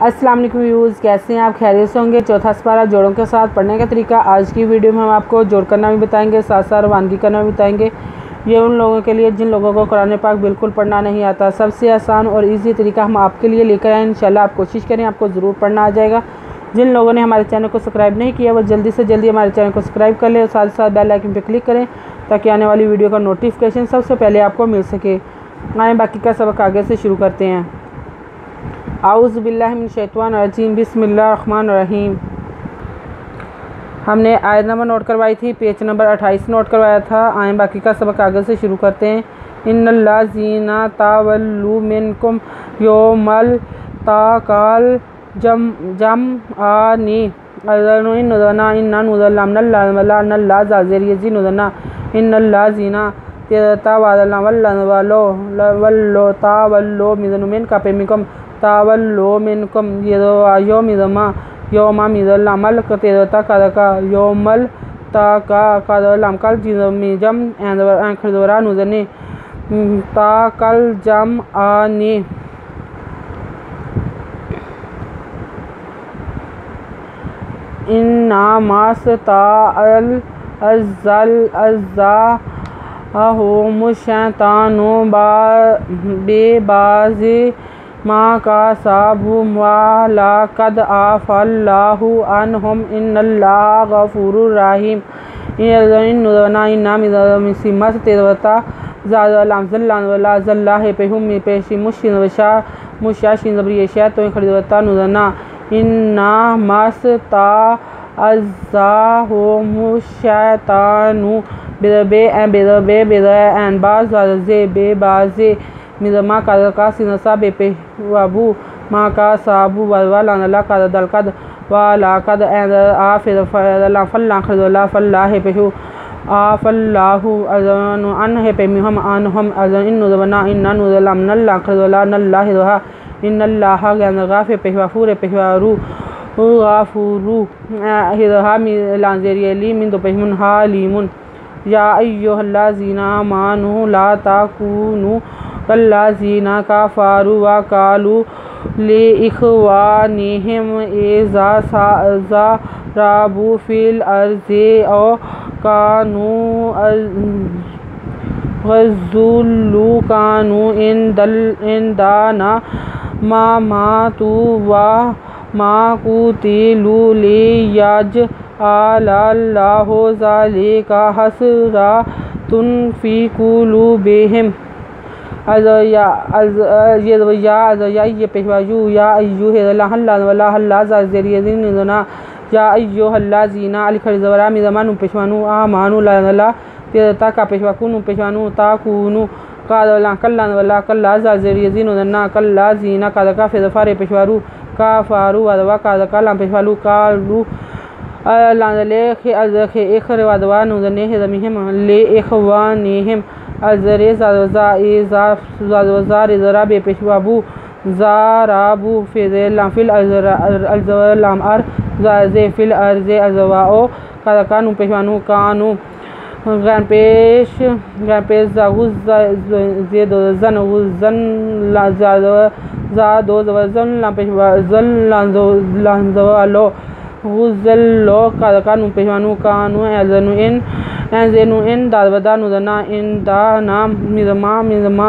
अस्सलाम वालेकुम व्यूज़, कैसे हैं आप? खैरियत से होंगे। चौथा सपारा जोड़ों के साथ पढ़ने का तरीका आज की वीडियो में हम आपको जोड़ करना भी बताएंगे, साथ साथ रवानगी करना भी बताएंगे। ये उन लोगों के लिए जिन लोगों को कुरान पाक बिल्कुल पढ़ना नहीं आता, सबसे आसान और इजी तरीका हम आपके लिए लेकर आए। इंशाल्लाह आप कोशिश करें, आपको ज़रूर पढ़ना आ जाएगा। जिन लोगों ने हमारे चैनल को सब्सक्राइब नहीं किया वो जल्दी से जल्दी हमारे चैनल को सब्सक्राइब कर लें और साथ साथ बेल आइकन पर क्लिक करें ताकि आने वाली वीडियो का नोटिफिकेशन सबसे पहले आपको मिल सके। आए बाकी का सबक आगे से शुरू करते हैं। आऊज़ु बिल्लाहि मिनश शैतानिर रजीम, बिस्मिल्लाहिर रहमानिर रहीम। हमने आयत नंबर नोट करवाई थी, पेज नंबर 28 नोट करवाया था। आए बाकी का सबक आगे से शुरू करते हैं। इन्नल्लाज़ीना तावल्लू मिनकुम यौमल ताक़ल जमआनी अज़नुना इन्ना नुज़ल्लमनल्ला ज़ाज़िरियज़िनुना इन्नल्लाज़ीना तावल्लो तावल्लो मिज़नुमिन कापेमिकम तावल्लो मिनकुम योमा मिज़ल्लमल कतेरता कदका योमल ताका कदलमकल जिज़मिजम एंखरदोरा नुज़नी ताकल जम आनी इन्नामास ताअल अज़्ज़ा मुशैतानु बेबाज़ी माँ का साबु वाला कद आफ़ल्लाहु अन्हुम इन्नल्लाह गफ़ूरुर रहीम इन्नुज़ना इन्ना मिसिमस तेरवता ज़ाज़ल्ला ज़ल्लाह पेहुम पेशी मुशाशिन ज़बरियशा तो खरीदवता नुज़ना इन्ना मस ता अज़्ज़ाहु मुशैतानु बेन बाज़े मिज़मा का सिनसा बेपेवाबू माँ का साबू वाला कद दलकद वाला कद फल्ला फल्ला है पेहू आफ़ल्लाहु अज़न अन है पेमिहम अनहम अज़न इन्नुज़ना इन्ना नुज़ल्लमनल्ला खरदला नल्ला हिदहा इन्नल्लाह गफ़े पेहवाफूर पेहवारू गाफूरू हिदहा मिलांज़ेरियली मिन दोपेहमुन हालीमुन या अय्युहल्लाज़ीना आमनू ला ताकूनू कल्लाज़ीना काफ़रू व क़ालू लिइख़वानिहिम इज़ा ज़राबू फ़िल अर्ज़ि औ कानू ग़ज़्ज़ुलू कानू इंदाना मा मातू व मा क़ुतिलू लियजअलल्लाहु ज़ालिका हसरतुन फ़ी क़ुलूबिहिम ये पेशवायू या अय्युहल्ला ज़ाज़िरियज़िनुना या अय्युहल्लाज़ीना अलखरज़वरा मिज़मानु पेशवानु आमानु लानला तेरता का पेशवाकुनु पेशवानु ताकुनु कल्ला कल्ला ज़ाज़िरियज़िनुना कल्लाज़ीना कादका फ़िज़फ़ारे पेशवारू काफ़ारू वदवा कादका लाम पेशवालू कालू लानले खे एखर वदवा नुज़ने हिज़मिहिम ले इख़वानिहिम अज़रे ज़ाज़रा बेपेशवाबू ज़ाराबू फ़िल अज़लाम अर ज़ाज़े फ़िल अर्ज़े अज़वाओ कादकानु पेशवानु कानू गैपेश ज़न ज़ादो ज़न लापेशवालो गुज़ल्लो कादकानु पेशवानु कानू एज़नु इन दावदा नुज़ना इन दाना मिज़मा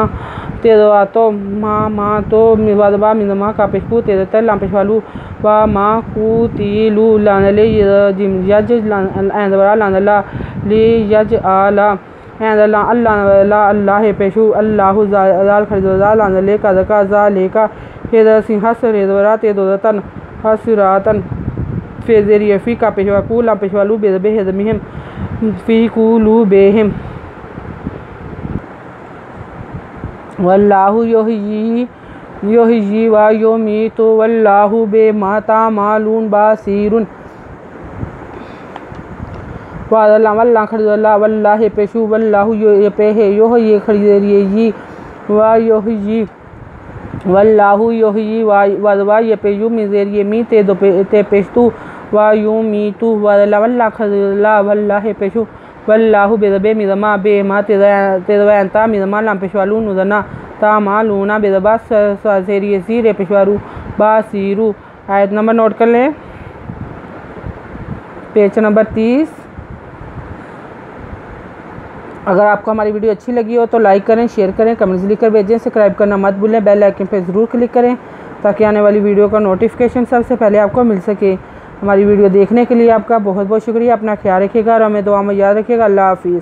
तेरवातो मा तो मिवादबा मिज़मा का पेशपू तेरता लाम पेशवालू व मा क़ुतिलू लानले यज एंदवरा लानला ली यज आला एंदला अल्लाह पेशू अल्लाहु ज़ाल खरीदला लानले कदका ज़ालिका हिद सिंहस रेदवरा तेदोतन हसरातन फ़ेज़रिया फ़ी का पेशवाकू लाम पेशवालू बेदबे हिदमिहिम फ़ी क़ुलूबिहिम वल्लाहु युहयी व युमीतु वल्लाहु बिमा तामलून बसीरुन वल्लाह खरीदला वल्लाह पेशू वल्लाहु युहयी खरीदरियी व युहयी वल्लाहु युहयी वदवा यपेयु मिज़ेरिये मी ते पेशतू व युमीतु वल्लाह खरीदला वल्लाह पेशू वल्लाहु बेदबे मिज़मा बेमा तेदवैंता मिज़मा लाम पेशवालू नुज़ना तामालूना बेदबा साज़ेरियज़ी रे पेशवारू बासीरू। आयत नंबर नोट कर लें, पेज नंबर 30। अगर आपको हमारी वीडियो अच्छी लगी हो तो लाइक करें, शेयर करें, कमेंट्स लिखकर भेजें। सब्सक्राइब करना मत भूलें, बेल आइकन पर ज़रूर क्लिक करें ताकि आने वाली वीडियो का नोटिफिकेशन सबसे पहले आपको मिल सके। हमारी वीडियो देखने के लिए आपका बहुत बहुत शुक्रिया। अपना ख्याल रखिएगा और हमें दुआ में याद रखिएगा। अल्लाह हाफिज़।